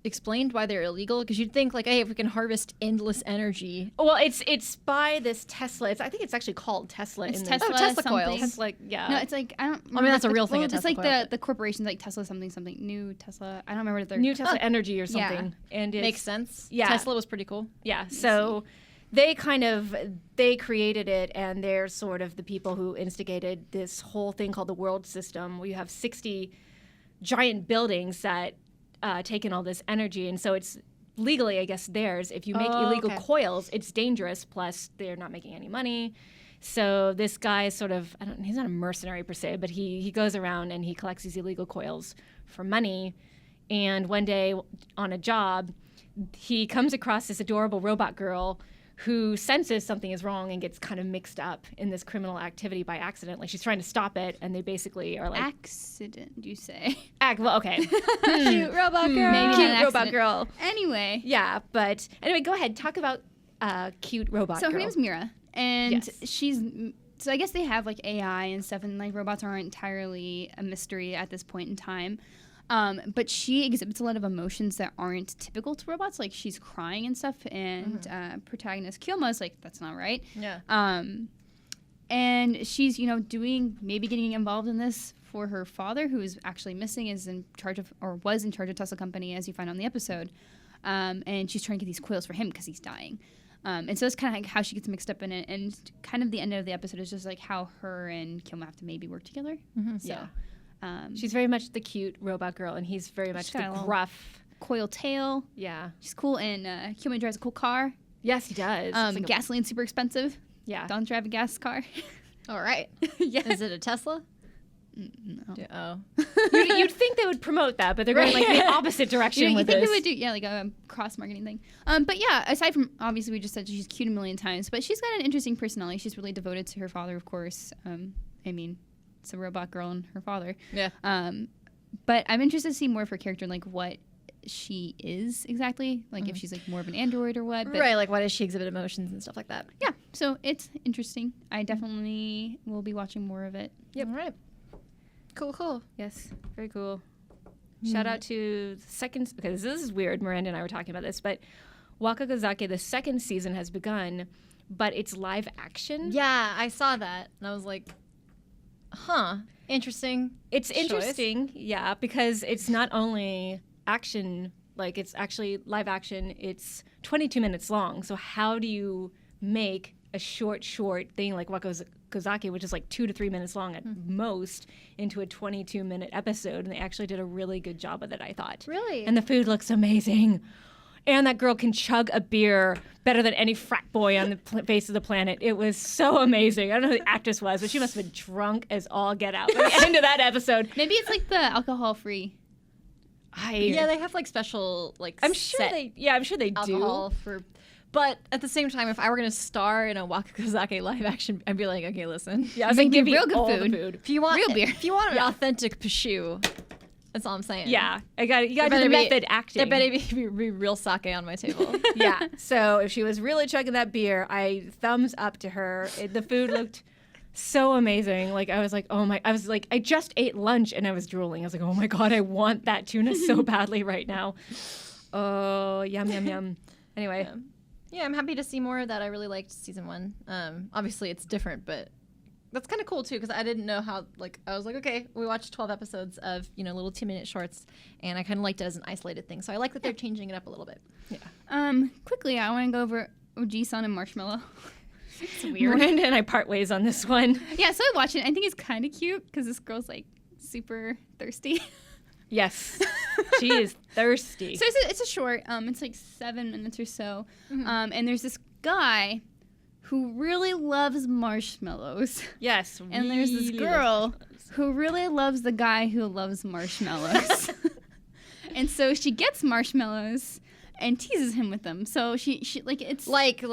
explained why they're illegal? Because you'd think like, hey, if we can harvest endless energy.
Well, it's by this Tesla. I think it's actually called Tesla.
It's
in
Tesla,
Oh, Tesla
something.
coils.
Tesla, yeah.
No, it's like I don't.
I mean, that's a real thing,
Well,
a
it's
Tesla
like
coil,
the corporations like Tesla something New Tesla. I don't remember what they're.
New Tesla Energy or
Yeah.
something. And it's,
Makes sense.
Yeah.
Tesla was pretty cool.
Yeah. So they created it, and they're sort of the people who instigated this whole thing called the world system, where you have 60 giant buildings that take in all this energy, and so it's legally, I guess, theirs. If you make
Oh,
illegal
okay.
coils, it's dangerous. Plus, they're not making any money. So this guy is sort of, he's not a mercenary per se, but he goes around and he collects these illegal coils for money. And one day on a job, he comes across this adorable robot girl who senses something is wrong and gets kind of mixed up in this criminal activity by accident. Like, she's trying to stop it, and they basically are like,
accident. You say?
well, okay.
Cute robot girl.
Maybe
Cute
not an
robot
accident.
girl.
Anyway,
Yeah, but anyway, go ahead. Talk about cute robot
so
girl.
her name's Mira, and
Yes.
she's. So I guess they have like AI and stuff, and like robots aren't entirely a mystery at this point in time. But she exhibits a lot of emotions that aren't typical to robots. Like she's crying and stuff, and protagonist Kyoma is like, that's not right.
Yeah.
And she's, maybe getting involved in this for her father, who is actually missing, is in charge of, or was in charge of Tesla Company, as you find on the episode. And she's trying to get these coils for him because he's dying. And so it's kind of like how she gets mixed up in it. And kind of the end of the episode is just like how her and Kyoma have to maybe work together. So,
Yeah. She's very much the cute robot girl, and he's very much
She's got
the
a little-
gruff.
coil tail.
Yeah.
She's cool. And Kyoma drives a cool car.
Yes, he does. It's like a-
Gasoline's super expensive.
yeah.
Don't drive a gas car.
All right.
Yeah.
Is it a Tesla?
No.
Oh.
You'd think they would promote that, but they're going like the opposite direction
You
with
think
this.
they would do, like a cross-marketing thing. But yeah, aside from, obviously we just said she's cute a million times, but she's got an interesting personality. She's really devoted to her father, of course. I mean, it's a robot girl and her father.
Yeah.
But I'm interested to see more of her character, like what she is exactly. Like if she's like more of an android or what. But
Right, like why does she exhibit emotions and stuff like that?
yeah, so it's interesting. I definitely will be watching more of it.
Yep. All right. Cool.
Yes, very cool. Shout out to the second. Okay, this is weird. Miranda and I were talking about this, but Wakagazake, the second season has begun, but it's live action.
Yeah, I saw that, and I was like, huh, interesting.
It's
choice.
interesting, yeah, because it's not only action, like it's actually live action. It's 22 minutes long. So how do you make a short thing like Wakagazake, which is like 2 to 3 minutes long at most, into a 22-minute episode? And they actually did a really good job of it, I thought.
Really?
And the food looks amazing. And that girl can chug a beer better than any frat boy on the face of the planet. It was so amazing. I don't know who the actress was, but she must have been drunk as all get out by the end of that episode.
Maybe it's like the alcohol-free.
Yeah, they have like special like
I'm sure they do.
alcohol for. But at the same time, if I were going to star in a Wakagazake live action, I'd be like, okay, listen.
Yeah, I was like, give me
real good
all
food.
the food.
If you want
Real beer.
if you want an authentic Pishu, that's all I'm saying.
Yeah, you got to do
better
the
be-
method acting.
There better be real sake on my table.
Yeah. So if she was really chugging that beer, I thumbs up to her. The food looked so amazing. Like I was like, I just ate lunch and I was drooling. I was like, oh my God, I want that tuna so badly right now. Oh, yum, yum, yum. Anyway.
Yeah, I'm happy to see more of that. I really liked season 1. Obviously, it's different, but that's kind of cool too because I didn't know how. Like, I was like, okay, we watched 12 episodes of little 2-minute shorts, and I kind of liked it as an isolated thing. So I like that they're changing it up a little bit.
Yeah.
Quickly, I want to go over Oji-san and Marshmallow.
It's weird. Miranda and I part ways on this one.
Yeah, so I watched it. I think it's kind of cute because this girl's like super thirsty.
Yes, she is thirsty.
So it's a short. It's like 7 minutes or so. And there's this guy who really loves marshmallows.
Yes,
And there's this
really
girl who really loves the guy who loves marshmallows. And so she gets marshmallows and teases him with them. So she like it's
Like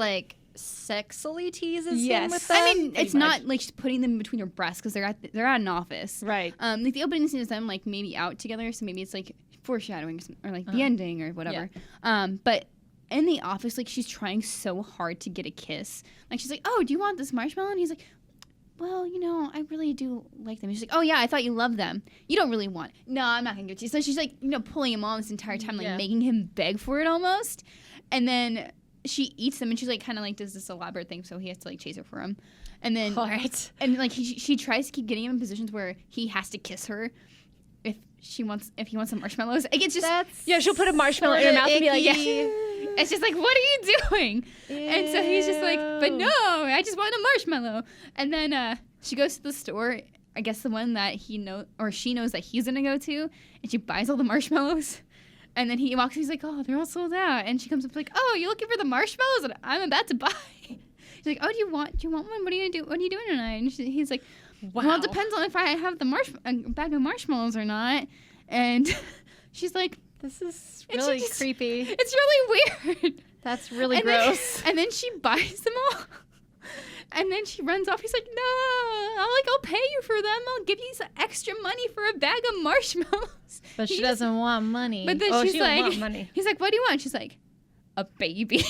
sexily teases
Yes.
him with them.
I mean, it's
much.
not like she's putting them between her breasts because they're at an office.
Right.
Like the opening scene is them like maybe out together, so maybe it's like foreshadowing or like the ending or whatever. But in the office, like she's trying so hard to get a kiss. Like she's like, "Oh, do you want this marshmallow?" And he's like, "Well, I really do like them." And she's like, "Oh yeah, I thought you loved them. You don't really want." No, I'm not gonna give it to you. So she's like, pulling him on this entire time, like making him beg for it almost. And then she eats them, and she's like, kind of like does this elaborate thing, so he has to like chase her for him. And then, and like she tries to keep getting him in positions where he has to kiss her if he wants some marshmallows. Like it's just
she'll put a marshmallow in her mouth and be like,
It's just like, what are you doing? And so he's just like, but no, I just want a marshmallow. And then she goes to the store, I guess the one that she knows that he's gonna go to, and she buys all the marshmallows. And then he walks, he's like, oh, they're all sold out. And she comes up like, oh, you looking for the marshmallows that I'm about to buy? She's like, oh, do you want one? What are you gonna do? What are you doing tonight? And he's like, well, it depends on if I have a bag of marshmallows or not. And she's like,
this is really creepy.
It's really weird.
That's really gross.
And then she buys them all. And then she runs off. He's like, no, I'll pay you for them. I'll give you some extra money for a bag of marshmallows.
But she doesn't want money.
But then she's
she
like,
want money.
He's like, what do you want? She's like, a baby.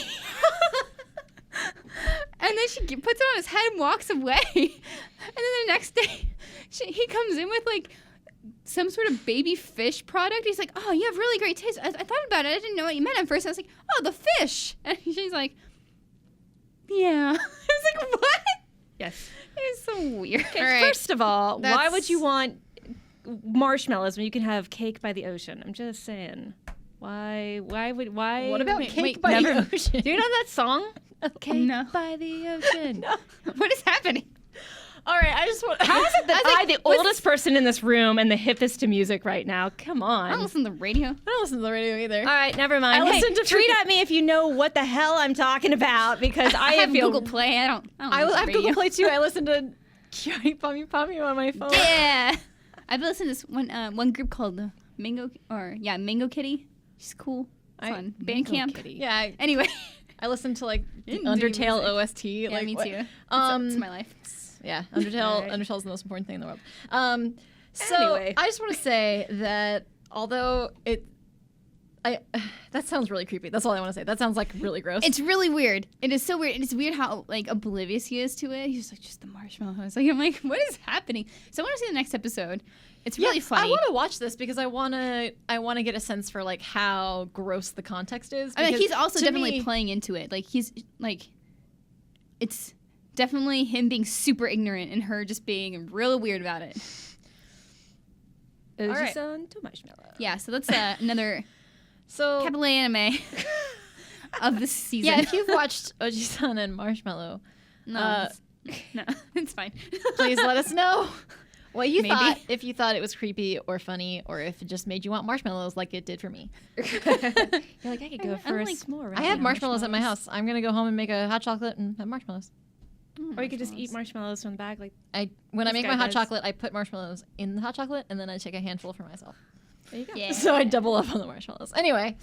And then she puts it on his head and walks away. And then the next day, he comes in with like some sort of baby fish product. He's like, oh, you have really great taste. I thought about it. I didn't know what you meant at first. I was like, oh, the fish. And she's like, yeah. I was like, what?
Yes.
It was so weird.
Okay, first of all, why would you want marshmallows when you can have cake by the ocean? I'm just saying. Why?
What about cake
by
the ocean?
Do you know that song? Cake
No.
by the ocean.
No. What is happening?
All right, I just want.
How is it that I'm the oldest person in this room and the hippest to music right now? Come on.
I don't listen to the radio.
I don't listen to the radio either.
All right, never mind.
I listen to
tweet at me if you know what the hell I'm talking about because I
have
feel
Google Play. I don't
I
listen to
have
radio.
Google Play too. I listen to Kyari Pami Pami on my phone.
Yeah. I've listened to this one group called Mango Kitty. She's cool. It's fun. Bandcamp.
Yeah.
Anyway.
I listened to like the Undertale OST.
Yeah,
like,
me
what?
too. It's my life.
Yeah, Undertale.
Right.
Undertale's the most important thing in the world. So
Anyway.
I just want to say that although that sounds really creepy. That's all I want to say. That sounds like really gross.
It's really weird. It is so weird. It's weird how like oblivious he is to it. He's like just the marshmallows. Like I'm like, what is happening? So I want to see the next episode. It's really funny.
I want to watch this because I want to get a sense for like how gross the context is.
I mean,
because
he's also
to
definitely
me-
playing into it. Like he's like, it's definitely him being super ignorant and her just being real weird about it.
All
right.
to marshmallow.
Yeah. So that's another
So
capital A anime of the season.
yeah, if you've watched Oji-san and Marshmallow,
no, no, it's fine.
please let us know what you
Maybe.
thought. If you thought it was creepy or funny, or if it just made you want marshmallows like it did for me.
You're like, I could go
I
for a
like-
s'more.
I
right
have
now.
marshmallows at my house. I'm gonna go home and make a hot chocolate and have marshmallows.
Or you could just eat marshmallows from the bag. Like,
When I
This
make
guy
my hot
does.
chocolate, I put marshmallows in the hot chocolate, and then I take a handful for myself.
there you go.
Yeah.
So I double up on the marshmallows. Anyway,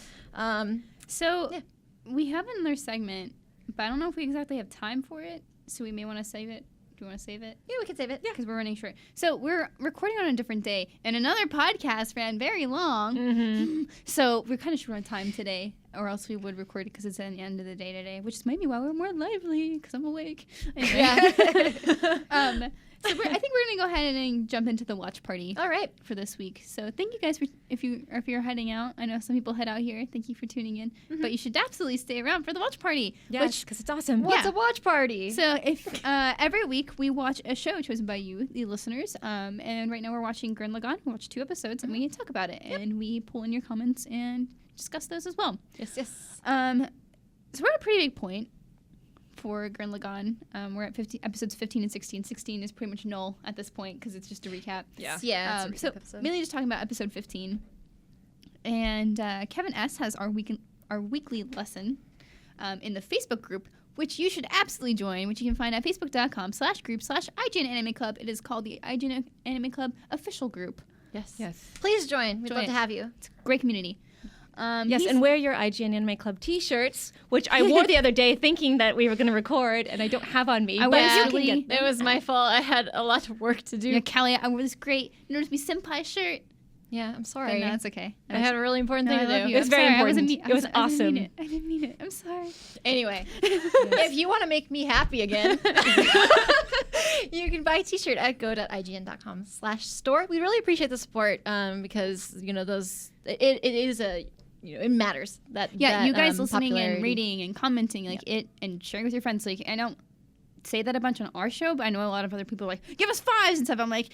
So
Yeah.
we have another segment, but I don't know if we exactly have time for it. So we may want to save it. Do you want to save it?
yeah, we can save it.
Because we're running short. So we're recording on a different day, and another podcast ran very long.
Mm-hmm.
So we're kind of short on time today, or else we would record it because it's at the end of the day today, which is maybe why we're more lively because I'm awake. Anyway.
Yeah.
So I think we're gonna go ahead and jump into the watch party
All right.
for this week. So thank you guys for if you're heading out. I know some people head out here. Thank you for tuning in, but you should absolutely stay around for the watch party.
Yes, because it's awesome.
What's
Yeah.
a watch party?
So if every week we watch a show chosen by you, the listeners, and right now we're watching Gurren Lagann. We watched 2 episodes and we talk about it, and we pull in your comments and discuss those as well.
yes, yes.
So we're at a pretty big point for Gurren Lagann. We're at episodes 15 and 16. 16 is pretty much null at this point because it's just a recap.
Yeah.
Yeah. it's a
So
recap episode.
mainly just talking about episode 15. And Kevin S. has our weekly lesson in the Facebook group, which you should absolutely join, which you can find at facebook.com/group/IGN Anime Club. It is called the IGN Anime Club official group.
Yes.
Yes.
Please join. We'd
Join
love
it.
to have you.
It's a great community.
Yes, and wear your IGN Anime Club T-shirts, which I wore the other day thinking that we were going to record, and I don't have on me.
I
but
wear
you
it
can
really-
get them.
It was my fault. I had a lot of work to do.
Yeah, Callie, I wore this great Notice Me Senpai shirt.
Yeah, I'm
But
sorry.
no, it's okay.
I had a really important
No,
thing
I
to
love
do.
you.
It was
I'm
very
sorry. I
important.
wasn't
It was
I didn't
awesome.
mean it. I didn't mean it. I'm sorry.
Anyway, if you want to make me happy again, you can buy a t-shirt at go.ign.com/store. We really appreciate the support because, it is it matters.
Yeah, you guys
that,
listening and
popularity.
reading and commenting it and sharing with your friends. Like, I don't say that a bunch on our show, but I know a lot of other people are like, give us 5s and stuff. I'm like,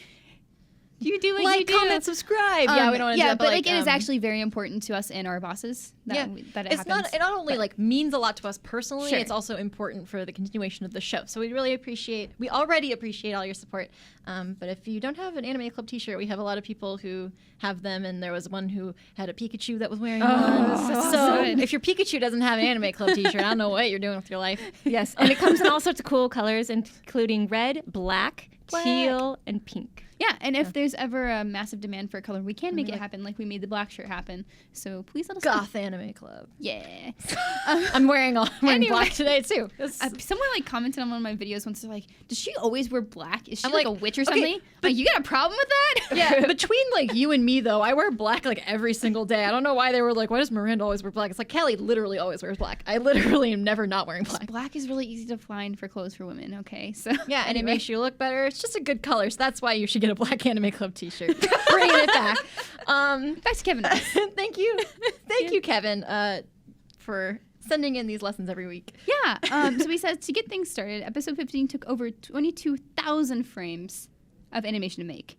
you do what you
Like,
do.
comment, subscribe. Yeah, we don't want to do that,
but like, it is
um,
actually very important to us and our bosses that,
Yeah.
that it
It's
happens.
not. It not only like means a lot to us personally.
Sure.
It's also important for the continuation of the show. So we really appreciate. We already appreciate all your support. But if you don't have an Anime Club T-shirt, we have a lot of people who have them, and there was one who had a Pikachu that was wearing one.
that's
So
good.
if your Pikachu doesn't have an Anime Club T-shirt, I don't know what you're doing with your life.
Yes, and it comes in all sorts of cool colors, including red, black, teal, and pink.
Yeah, and if there's ever a massive demand for a color, we can make it happen. Like we made the black shirt happen. So please let us know.
Goth Anime Club.
Yeah.
I'm wearing
Anyway.
black today too.
Someone like commented on one of my videos once. They're like, "Does she always wear black? Is she
I'm
like,
like,
a witch or
okay,
something?" Like, you got a problem with that?
Yeah, between like you and me though, I wear black like every single day. I don't know why they were like, why does Miranda always wear black? It's like Kelly literally always wears black. I literally am never not wearing black.
Black is really easy to find for clothes for women. Okay, so
Yeah, and it
anyway.
makes you look better. It's just a good color, so that's why you should get a Black Anime Club T-shirt. Bringing it back.
Back to Kevin.
Thank you, Kevin, for sending in these lessons every week.
Yeah. So he says to get things started, episode 15 took over 22,000 frames of animation to make.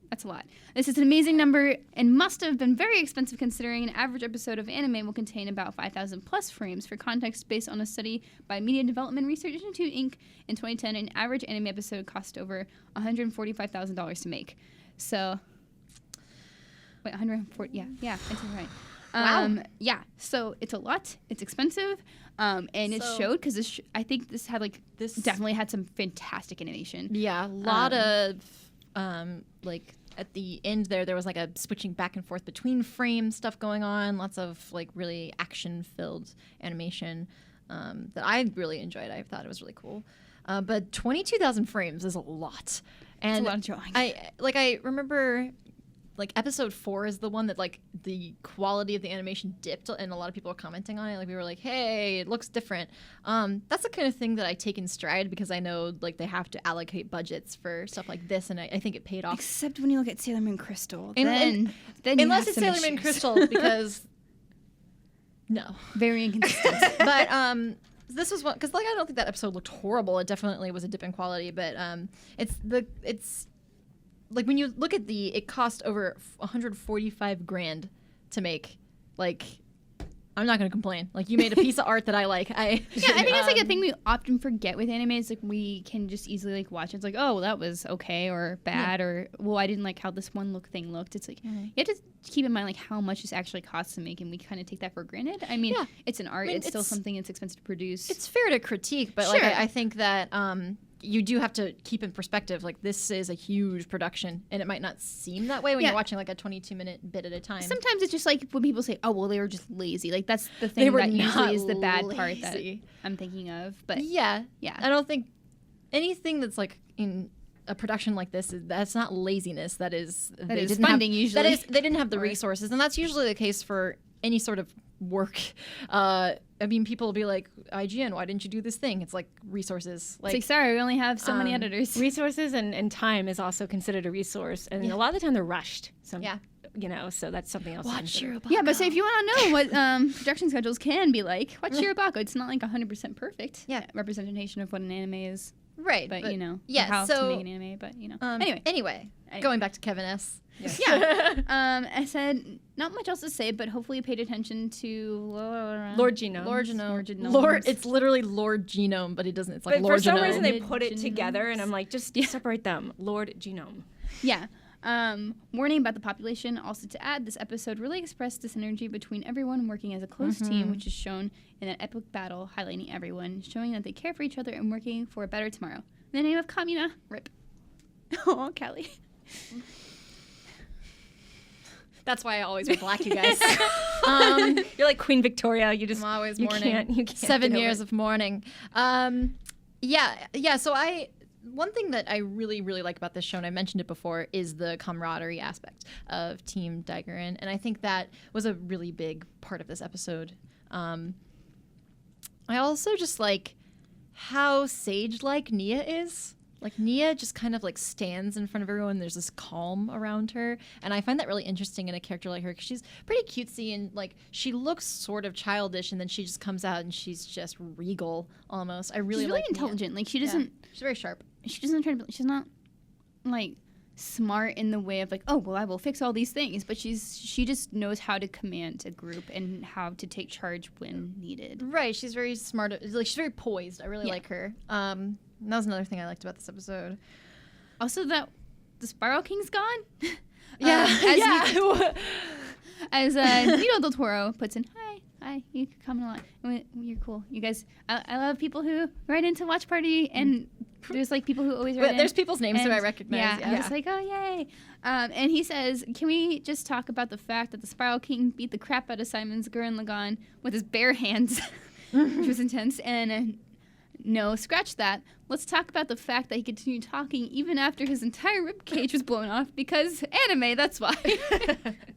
That's a lot. This is an amazing number and must have been very expensive considering an average episode of anime will contain about 5,000 plus frames. For context, based on a study by Media Development Research Institute, Inc. in 2010, an average anime episode cost over $145,000 to make. So, wait, 140? Yeah, I think right.
Wow.
Yeah, so it's a lot. It's expensive, and it
So-
showed because I think this had
This
definitely had some fantastic animation.
Yeah, a lot of like at the end there was like a switching back and forth between frames stuff going on, lots of like really action filled animation that I really enjoyed. I thought it was really cool. But 22,000 frames is a lot. And
it's a lot of drawing.
I remember like episode 4 is the one that like the quality of the animation dipped, and a lot of people were commenting on it. Like we were like, hey, it looks different. That's the kind of thing that I take in stride because I know like they have to allocate budgets for stuff like this, and I think it paid off.
Except when you look at Sailor Moon Crystal,
then unless it's Sailor Moon Crystal, because no,
very inconsistent.
But this was one because like I don't think that episode looked horrible. It definitely was a dip in quality, but it's like when you look at it cost over 145 grand to make. Like, I'm not gonna complain. Like, you made a piece of art that I like. I think
it's like a thing we often forget with anime. Is like we can just easily like watch it. It's like, oh, well, that was okay or bad, or well, I didn't like how this one thing looked. It's like you have to keep in mind like how much this actually costs to make, and we kind of take that for granted. I mean, it's an art. It's still something that's expensive to produce.
It's fair to critique, but like I think that you do have to keep in perspective, like this is a huge production, and it might not seem that way when you're watching like a 22-minute bit at a time.
Sometimes it's just like when people say, oh, well, they were just lazy. Like that's the thing that usually is the bad part that I'm thinking of. But
yeah. I don't think anything that's like in a production like this, that's not laziness. That is
funding usually.
That is, they didn't have the resources, and that's usually the case for any sort of work. I mean, people will be like, IGN, why didn't you do this thing? It's like resources.
Like, it's like, sorry, we only have so many editors.
Resources and time is also considered a resource. And a lot of the time they're rushed. You know, so that's something else.
Watch Shirobako.
Yeah, but so if you want to know what production schedules can be like, watch Shirobako. It's not like 100% perfect representation of what an anime is.
Right.
But you know,
how
to make an anime, but you know.
Anyway, going back to Kevin S.
I said not much else to say, but hopefully you paid attention to
Lord Genome.
It's literally Lord Genome, but it doesn't. It's like
but
Lord
for some
Genome.
reason they put it together, and I'm like, just separate them. Lord Genome.
Yeah. Warning about the population. Also to add, this episode really expressed the synergy between everyone working as a close team, which is shown in an epic battle, highlighting everyone, showing that they care for each other and working for a better tomorrow. In the name of Kamina, RIP. Oh, Callie.
That's why I always wear black, you guys.
You're like Queen Victoria. You just
I'm always
you
mourning.
Can't
7 years of mourning. So one thing that I really, really like about this show, and I mentioned it before, is the camaraderie aspect of Team Daigerin, and I think that was a really big part of this episode. I also just like how sage-like Nia is. Like, Nia just kind of, like, stands in front of everyone. There's this calm around her. And I find that really interesting in a character like her because she's pretty cutesy and, like, she looks sort of childish, and then she just comes out and she's just regal almost. I really
she's
like
really intelligent.
Nia.
Like, she doesn't...
Yeah. She's very sharp.
She doesn't try to... She's not, like, smart in the way of, like, oh, well, I will fix all these things. But she just knows how to command a group and how to take charge when needed.
Right. She's very smart. Like, she's very poised. I really like her. That was another thing I liked about this episode.
Also, that the Spiral King's gone. As Nino Del Toro puts in, hi, you can come along. You're cool. You guys, I love people who write into Watch Party, and there's like people who always write in.
There's people's names who I recognize.
Yeah, I was like, oh, yay. And he says, can we just talk about the fact that the Spiral King beat the crap out of Simon's Gurren Lagann with his bare hands, which was intense, and... No, scratch that. Let's talk about the fact that he continued talking even after his entire ribcage was blown off, because anime, that's why.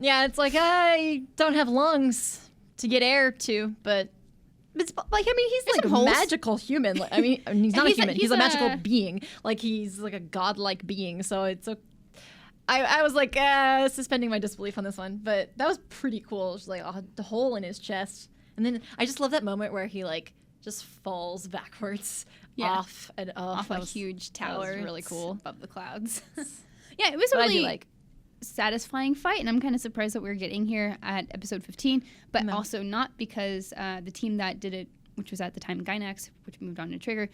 Yeah, it's like, I don't have lungs to get air to, but it's like, I mean, he's like a magical human. I mean, he's not a human. He's a magical being. Like, he's like a godlike being, so it's a... I was like, suspending my disbelief on this one, but that was pretty cool. Just like the hole in his chest. And then I just love that moment where he, like, just falls backwards off
a huge tower.
That was really cool.
Above the clouds. Yeah, it was a really satisfying fight, and I'm kind of surprised that we're getting here at episode 15, but also not because the team that did it, which was at the time Gainax, which moved on to Trigger,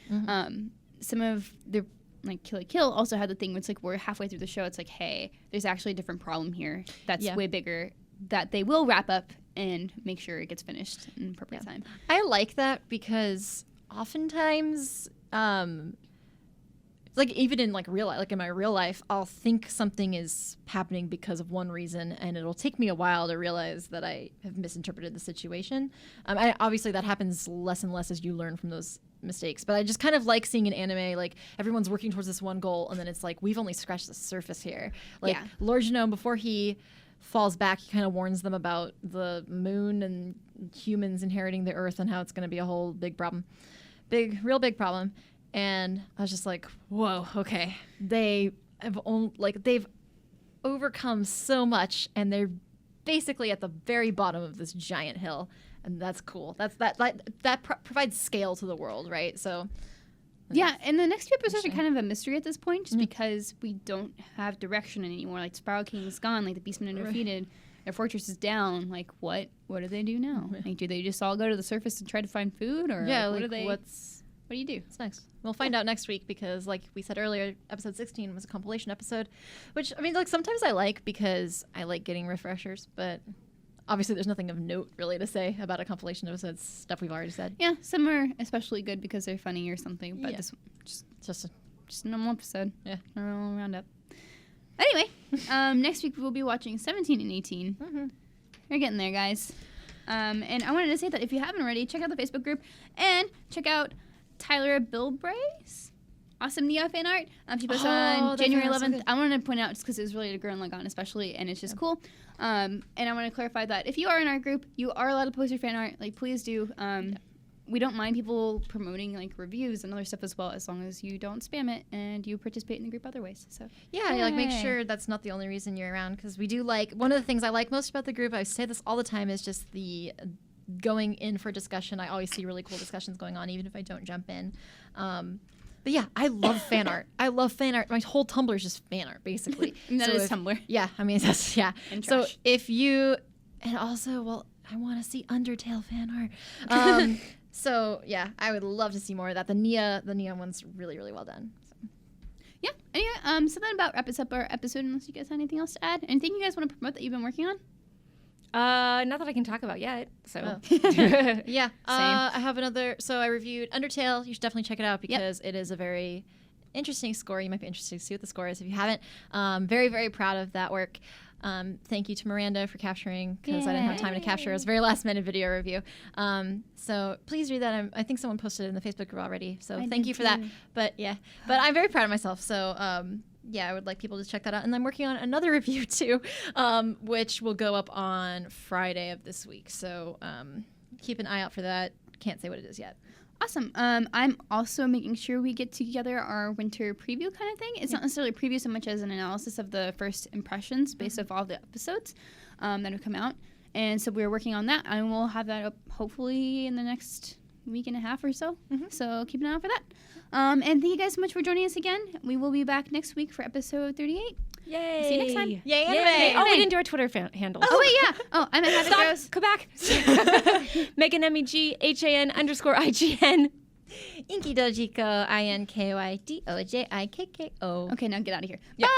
some of the like Kill la Kill also had the thing where it's like we're halfway through the show, it's like, hey, there's actually a different problem here that's way bigger that they will wrap up and make sure it gets finished in appropriate time. I
like that because oftentimes, like like even in like real life, like in my real life, I'll think something is happening because of one reason, and it'll take me a while to realize that I have misinterpreted the situation. Obviously that happens less and less as you learn from those mistakes, but I just kind of like seeing an anime like everyone's working towards this one goal, and then it's like we've only scratched the surface here. Like Lord Genome, before he falls back, he kind of warns them about the moon and humans inheriting the earth and how it's going to be a whole big problem, real big problem. And I was just like, whoa, okay, they've overcome so much, and they're basically at the very bottom of this giant hill. And that's cool. That provides scale to the world, right? So,
yeah. And the next few episodes are kind of a mystery at this point, just because we don't have direction anymore. Like Spiral King's gone. Like the Beastmen are defeated. Their fortress is down. Like what do they do now? Like do they just all go to the surface and try to find food, or what do they? What do you do?
What's next? We'll find out next week because, like we said earlier, episode 16 was a compilation episode, which I mean, like sometimes I like because I like getting refreshers, but. Obviously, there's nothing of note really to say about a compilation episode. It's stuff we've already said.
Yeah, some are especially good because they're funny or something. But this just a normal episode.
Yeah,
a roundup. Anyway, next week we'll be watching 17 and 18. Mm-hmm. You're getting there, guys. And I wanted to say that if you haven't already, check out the Facebook group and check out Tyler Bilbray's awesome Nia fan art. She posted on January 11th. So I wanted to point out just because it was related to Gurren Lagann especially, and it's just cool. And I want to clarify that if you are in our group, you are allowed to post your fan art. Like, please do. We don't mind people promoting like reviews and other stuff as well, as long as you don't spam it and you participate in the group other ways. So
like make sure that's not the only reason you're around, because we do like one of the things I like most about the group. I say this all the time, is just the going in for discussion. I always see really cool discussions going on, even if I don't jump in. But yeah, I love fan art. I love fan art. My whole Tumblr is just fan art, basically.
That is Tumblr.
Yeah, I mean, that's, yeah.
And
so
trash.
if you, and also, well, I want to see Undertale fan art. So yeah, I would love to see more of that. The Nia one's really, really well done. So.
Yeah. Anyway, so then about wraps up our episode, unless you guys have anything else to add. Anything you guys want to promote that you've been working on?
Not that I can talk about yet. So
yeah, I have another. So I reviewed Undertale. You should definitely check it out because it is a very interesting score. You might be interested to see what the score is if you haven't. Very, very proud of that work. Thank you to Miranda for capturing, because I didn't have time to capture. It was a very last minute video review. So please read that. I think someone posted it in the Facebook group already. So thank you for that. But I'm very proud of myself. So I would like people to check that out. And I'm working on another review too, which will go up on Friday of this week. So keep an eye out for that. Can't say what it is yet.
Awesome. I'm also making sure we get together our winter preview kind of thing. It's not necessarily a preview so much as an analysis of the first impressions based off all the episodes that have come out. And so we're working on that. And we'll have that up hopefully in the next week and a half or so. So keep an eye out for that. And thank you guys so much for joining us again. We will be back next week for episode 38.
Yay.
See you next time.
Yay, anime.
Oh, we didn't do our Twitter handles.
Oh, wait, yeah. Oh, I'm at Habit Gross.
Go back. Megan MEGHAN_IGN.
Inky Dojiko INKYDOJIKKO.
Okay, now get out of here.
Yeah.
Bye.